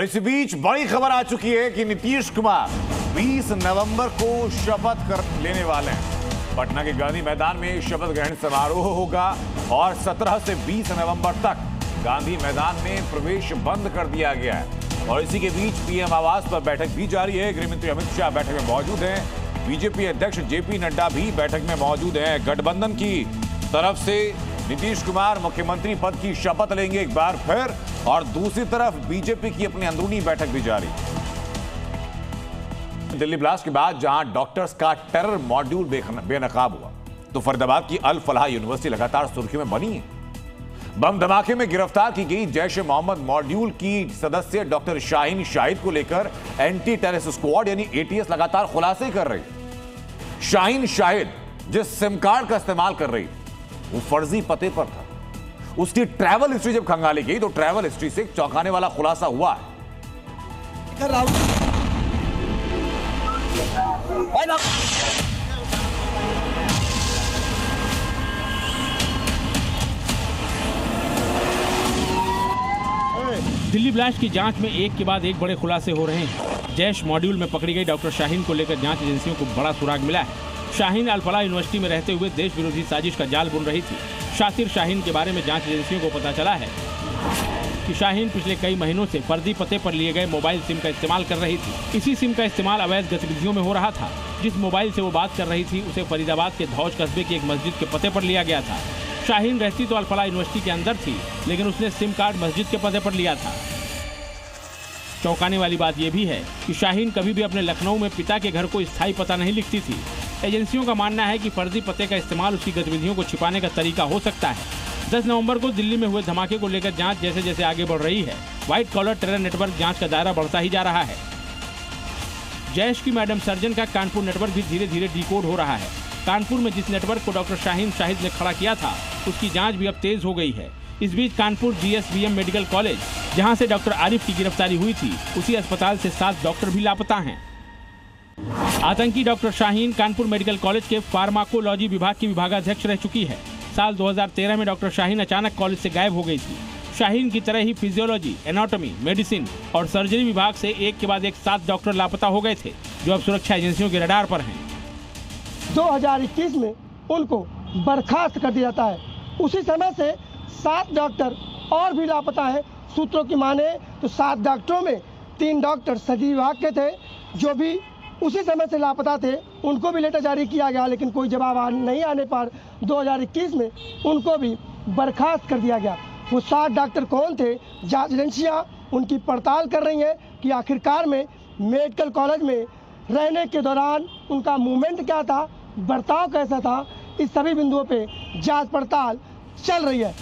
और इसी बीच बड़ी खबर आ चुकी है कि नीतीश कुमार 20 नवंबर को शपथ कर लेने वाले हैं। पटना के गांधी मैदान में शपथ ग्रहण समारोह होगा और 17 से 20 नवंबर तक गांधी मैदान में प्रवेश बंद कर दिया गया है। और इसी के बीच पीएम आवास पर बैठक भी जारी है। गृहमंत्री अमित शाह बैठक में मौजूद हैं। बीजेपी अध्यक्ष जेपी नड्डा भी बैठक में मौजूद हैं। गठबंधन की तरफ से नीतीश कुमार मुख्यमंत्री पद की शपथ लेंगे एक बार फिर, और दूसरी तरफ बीजेपी की अपनी अंदरूनी बैठक भी जारी। दिल्ली ब्लास्ट के बाद जहां डॉक्टर्स का टेरर मॉड्यूल बेनकाब हुआ, तो फरीदाबाद की अल फलाह यूनिवर्सिटी लगातार सुर्खियों में बनी है। बम धमाके में गिरफ्तार की गई जैश ए मोहम्मद मॉड्यूल की सदस्य डॉक्टर शाहीन शाहिद को लेकर एंटी टेररिस्ट स्क्वाड यानी एटीएस लगातार खुलासे कर रही। शाहीन शाहिद जिस सिम कार्ड का इस्तेमाल कर रही वो फर्जी पते पर था। उसकी ट्रैवल हिस्ट्री जब खंगाली गई तो ट्रैवल हिस्ट्री से चौंकाने वाला खुलासा हुआ है। दिल्ली ब्लास्ट की जांच में एक के बाद एक बड़े खुलासे हो रहे हैं। जैश मॉड्यूल में पकड़ी गई डॉक्टर शाहीन को लेकर जांच एजेंसियों को बड़ा सुराग मिला है। शाहीन अल फलाह यूनिवर्सिटी में रहते हुए देश विरोधी साजिश का जाल बुन रही थी। शातिर शाहीन के बारे में जांच एजेंसियों को पता चला है कि शाहीन पिछले कई महीनों से फर्जी पते पर लिए गए मोबाइल सिम का इस्तेमाल कर रही थी। इसी सिम का इस्तेमाल अवैध गतिविधियों में हो रहा था। जिस मोबाइल से वो बात कर रही थी उसे फरीदाबाद के धौज कस्बे की एक मस्जिद के पते पर लिया गया था। शाहीन रहती तो अल फलाह यूनिवर्सिटी के अंदर थी, लेकिन उसने सिम कार्ड मस्जिद के पते पर लिया था। चौंकाने वाली बात यह भी है कि शाहीन कभी भी अपने लखनऊ में पिता के घर को स्थायी पता नहीं लिखती थी। एजेंसियों का मानना है कि फर्जी पते का इस्तेमाल उसकी गतिविधियों को छिपाने का तरीका हो सकता है। 10 नवंबर को दिल्ली में हुए धमाके को लेकर जांच जैसे जैसे आगे बढ़ रही है, व्हाइट कॉलर टेरर नेटवर्क जांच का दायरा बढ़ता ही जा रहा है। जैश की मैडम सर्जन का कानपुर नेटवर्क भी धीरे धीरे डिकोड हो रहा है। कानपुर में जिस नेटवर्क को डॉक्टर शाहीन शाहिद ने खड़ा किया था उसकी जाँच भी अब तेज हो गई है। इस बीच कानपुर GSVM मेडिकल कॉलेज, जहां से डॉक्टर आरिफ की गिरफ्तारी हुई थी, उसी अस्पताल से 7 डॉक्टर भी लापता हैं। आतंकी doctor Shaheen Kanpur medical college के फार्माकोलॉजी विभाग की विभागाध्यक्ष रह चुकी है। साल 2013 में डॉक्टर शाहीन अचानक कॉलेज से गायब हो गई थी। शाहीन की तरह ही फिजियोलॉजी, एनाटॉमी, मेडिसिन और सर्जरी विभाग से एक के बाद एक 7 डॉक्टर लापता हो गए थे, जो अब सुरक्षा एजेंसियों के रडार पर हैं। 2021 में उनको बर्खास्त कर दिया जाता है। उसी समय से 7 डॉक्टर और भी लापता है। सूत्रों की माने तो 7 डॉक्टरों में 3 डॉक्टर सर्जरी विभाग के थे, जो भी उसी समय से लापता थे। उनको भी लेटर जारी किया गया, लेकिन कोई जवाब नहीं आने पर 2021 में उनको भी बर्खास्त कर दिया गया। वो 7 डॉक्टर कौन थे, जांच एजेंसियां उनकी पड़ताल कर रही हैं कि आखिरकार में मेडिकल कॉलेज में रहने के दौरान उनका मूवमेंट क्या था, बर्ताव कैसा था। इस सभी बिंदुओं पे जांच पड़ताल चल रही है।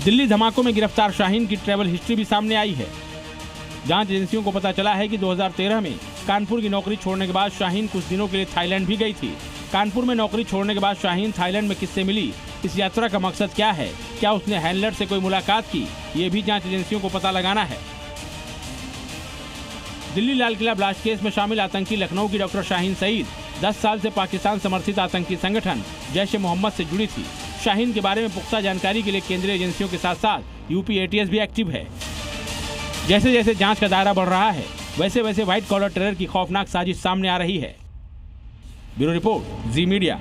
दिल्ली धमाकों में गिरफ्तार शाहीन की ट्रैवल हिस्ट्री भी सामने आई है। जांच एजेंसियों को पता चला है कि 2013 में कानपुर की नौकरी छोड़ने के बाद शाहीन कुछ दिनों के लिए थाईलैंड भी गई थी। कानपुर में नौकरी छोड़ने के बाद शाहीन थाईलैंड में किससे मिली, इस यात्रा का मकसद क्या है, क्या उसने हैंडलर से कोई मुलाकात की, ये भी जांच एजेंसियों को पता लगाना है। दिल्ली लाल किला ब्लास्ट केस में शामिल आतंकी लखनऊ की डॉक्टर शाहीन सईद 10 साल से पाकिस्तान समर्थित आतंकी संगठन जैश ए मोहम्मद से जुड़ी थी। शाहीन के बारे में पुख्ता जानकारी के लिए केंद्रीय एजेंसियों के साथ साथ यूपी ATS भी एक्टिव है। जैसे जैसे जांच का दायरा बढ़ रहा है, वैसे वैसे व्हाइट कॉलर टेरर की खौफनाक साजिश सामने आ रही है। ब्यूरो रिपोर्ट, जी मीडिया।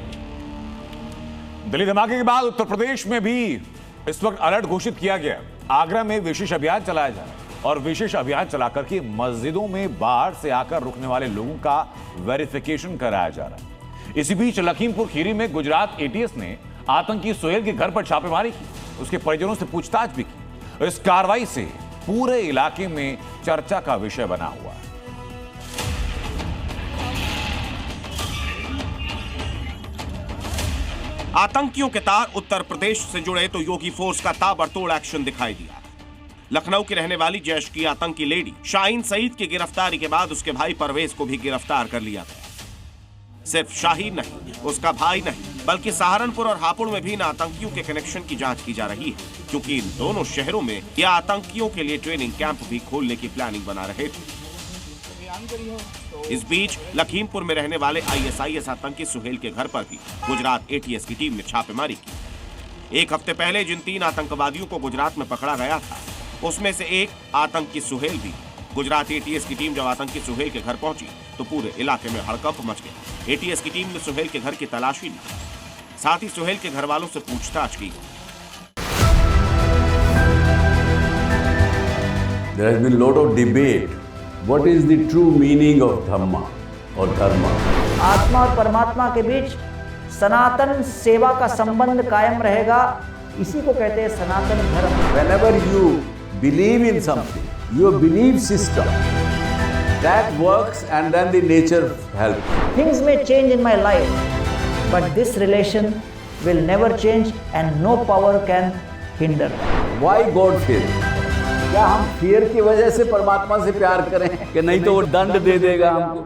दिल्ली धमाके के बाद उत्तर प्रदेश में भी इस वक्त अलर्ट घोषित किया गया। आगरा में विशेष अभियान चलाया जा रहा है और विशेष अभियान चलाकर के मस्जिदों में बाहर से आकर रुकने वाले लोगों का वेरिफिकेशन कराया जा रहा है। इसी बीच लखीमपुर खीरी में गुजरात ATS ने आतंकी सोहेल के घर पर छापेमारी की, उसके परिजनों से पूछताछ भी की। इस कार्रवाई से पूरे इलाके में चर्चा का विषय बना हुआ है। आतंकियों के तार उत्तर प्रदेश से जुड़े तो योगी फोर्स का ताबड़तोड़ एक्शन दिखाई दिया। लखनऊ की रहने वाली जैश की आतंकी लेडी शाहीन सईद की गिरफ्तारी के बाद उसके भाई परवेज को भी गिरफ्तार कर लिया गया। सिर्फ शाहीन नहीं, उसका भाई नहीं, बल्कि सहारनपुर और हापुड़ में भी इन आतंकियों के कनेक्शन की जांच की जा रही है, क्योंकि इन दोनों शहरों में यह आतंकियों के लिए ट्रेनिंग कैंप भी खोलने की प्लानिंग बना रहे थे। इस बीच लखीमपुर में रहने वाले ISIS आतंकी सुहेल के घर पर भी गुजरात ATS की टीम ने छापेमारी की। एक हफ्ते पहले जिन 3 आतंकवादियों को गुजरात में पकड़ा गया था, उसमें से एक आतंकी सुहेल भी। गुजरात एटीएस की टीम जब आतंकी सुहेल के घर पहुंची तो पूरे इलाके में हड़कंप मच गया। एटीएस की टीम ने सुहेल के घर की तलाशी ली, साथ ही सुहेल के घर वालों से पूछताछ की। There has been a lot of debate. What is the true meaning of Dhamma or Dharma? आत्मा और परमात्मा के बीच सनातन सेवा का संबंध कायम रहेगा, इसी को कहते हैं सनातन धर्म। Whenever you believe in something, your belief system that works, and then the nature helps. Things may change in my life, but this relation will never change and no power can hinder. Why God fear? क्या हम fear की वजह से परमात्मा से प्यार करें कि नहीं तो वो दंड दे देगा हमको?